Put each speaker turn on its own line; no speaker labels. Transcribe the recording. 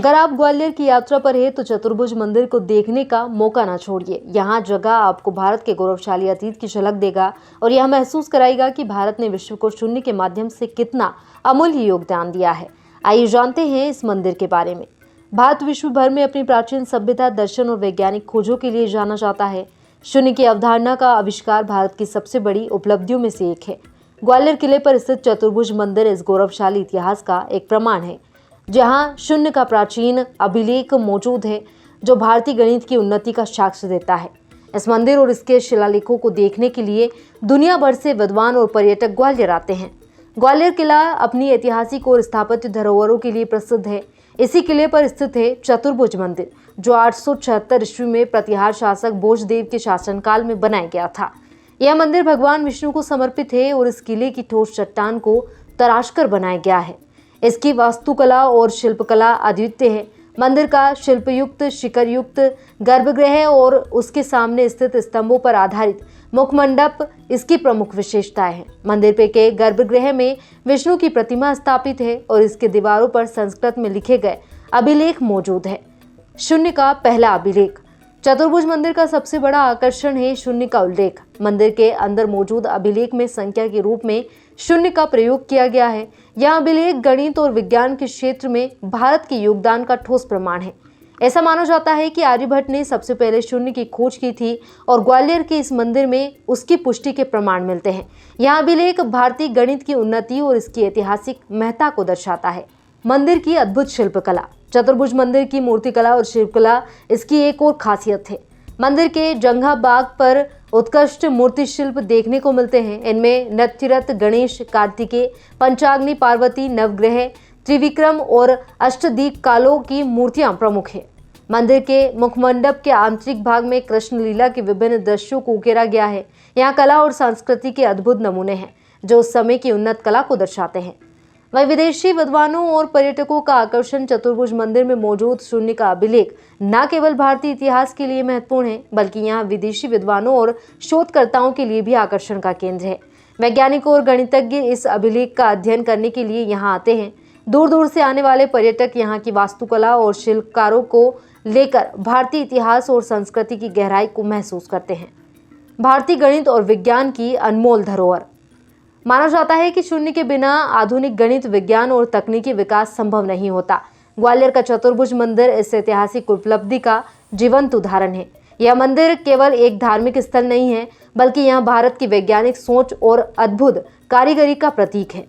अगर आप ग्वालियर की यात्रा पर हैं तो चतुर्भुज मंदिर को देखने का मौका ना छोड़िए। यहाँ जगह आपको भारत के गौरवशाली अतीत की झलक देगा और यह महसूस कराएगा कि भारत ने विश्व को शून्य के माध्यम से कितना अमूल्य योगदान दिया है। आइए जानते हैं इस मंदिर के बारे में। भारत विश्व भर में अपनी प्राचीन सभ्यता, दर्शन और वैज्ञानिक खोजों के लिए जाना जाता है। शून्य की अवधारणा का आविष्कार भारत की सबसे बड़ी उपलब्धियों में से एक है। ग्वालियर किले पर स्थित चतुर्भुज मंदिर इस गौरवशाली इतिहास का एक प्रमाण है, जहां शून्य का प्राचीन अभिलेख मौजूद है, जो भारतीय गणित की उन्नति का साक्ष्य देता है। इस मंदिर और इसके शिलालेखों को देखने के लिए दुनिया भर से विद्वान और पर्यटक ग्वालियर आते हैं। ग्वालियर किला अपनी ऐतिहासिक और स्थापत्य धरोहरों के लिए प्रसिद्ध है। इसी किले पर स्थित है चतुर्भुज मंदिर, जो 876 ईस्वी में प्रतिहार शासक भोजदेव के शासनकाल में बनाया गया था। यह मंदिर भगवान विष्णु को समर्पित है और इस किले की ठोस चट्टान को तराशकर बनाया गया है। इसकी वास्तुकला और शिल्पकला अद्वितीय है। मंदिर का शिल्पयुक्त, शिखरयुक्त गर्भगृह और उसके सामने स्थित स्तंभों पर आधारित मुखमंडप इसकी प्रमुख विशेषताएं हैं। मंदिर के गर्भगृह में विष्णु की प्रतिमा स्थापित है और इसके दीवारों पर संस्कृत में लिखे गए अभिलेख मौजूद है। शून्य का पहला अभिलेख। चतुर्भुज मंदिर का सबसे बड़ा आकर्षण है शून्य का उल्लेख। मंदिर के अंदर मौजूद अभिलेख में संख्या के रूप में शून्य का प्रयोग किया गया है। यह अभिलेख गणित और विज्ञान के क्षेत्र में भारत के योगदान का ठोस प्रमाण है। ऐसा माना जाता है कि आर्यभट्ट ने सबसे पहले शून्य की खोज की थी और ग्वालियर के इस मंदिर में उसकी पुष्टि के प्रमाण मिलते हैं। यह अभिलेख भारतीय गणित की उन्नति और इसकी ऐतिहासिक महत्ता को दर्शाता है। मंदिर की अद्भुत शिल्पकला। चतुर्भुज मंदिर की मूर्तिकला और शिल्पकला इसकी एक और खासियत है। मंदिर के जंघा बाग पर उत्कृष्ट मूर्ति शिल्प देखने को मिलते हैं। इनमें नृत्यरत गणेश, कार्तिकेय, पंचाग्नि, पार्वती, नवग्रह, त्रिविक्रम और अष्टदीप कालों की मूर्तियां प्रमुख हैं। मंदिर के मुखमंडप के आंतरिक भाग में कृष्ण लीला के विभिन्न दृश्यों को उकेरा गया है। यहाँ कला और संस्कृति के अद्भुत नमूने हैं, जो उस समय की उन्नत कला को दर्शाते हैं। वहीं विदेशी विद्वानों और पर्यटकों का आकर्षण चतुर्भुज मंदिर में मौजूद शून्य का अभिलेख न केवल भारतीय इतिहास के लिए महत्वपूर्ण है, बल्कि यहाँ विदेशी विद्वानों और शोधकर्ताओं के लिए भी आकर्षण का केंद्र है। वैज्ञानिकों और गणितज्ञ इस अभिलेख का अध्ययन करने के लिए यहाँ आते हैं। दूर दूर से आने वाले पर्यटक यहाँ की वास्तुकला और शिल्पकारों को लेकर भारतीय इतिहास और संस्कृति की गहराई को महसूस करते हैं। भारतीय गणित और विज्ञान की अनमोल धरोहर। माना जाता है कि शून्य के बिना आधुनिक गणित, विज्ञान और तकनीकी विकास संभव नहीं होता। ग्वालियर का चतुर्भुज मंदिर इस ऐतिहासिक उपलब्धि का जीवंत उदाहरण है। यह मंदिर केवल एक धार्मिक स्थल नहीं है, बल्कि यह भारत की वैज्ञानिक सोच और अद्भुत कारीगरी का प्रतीक है।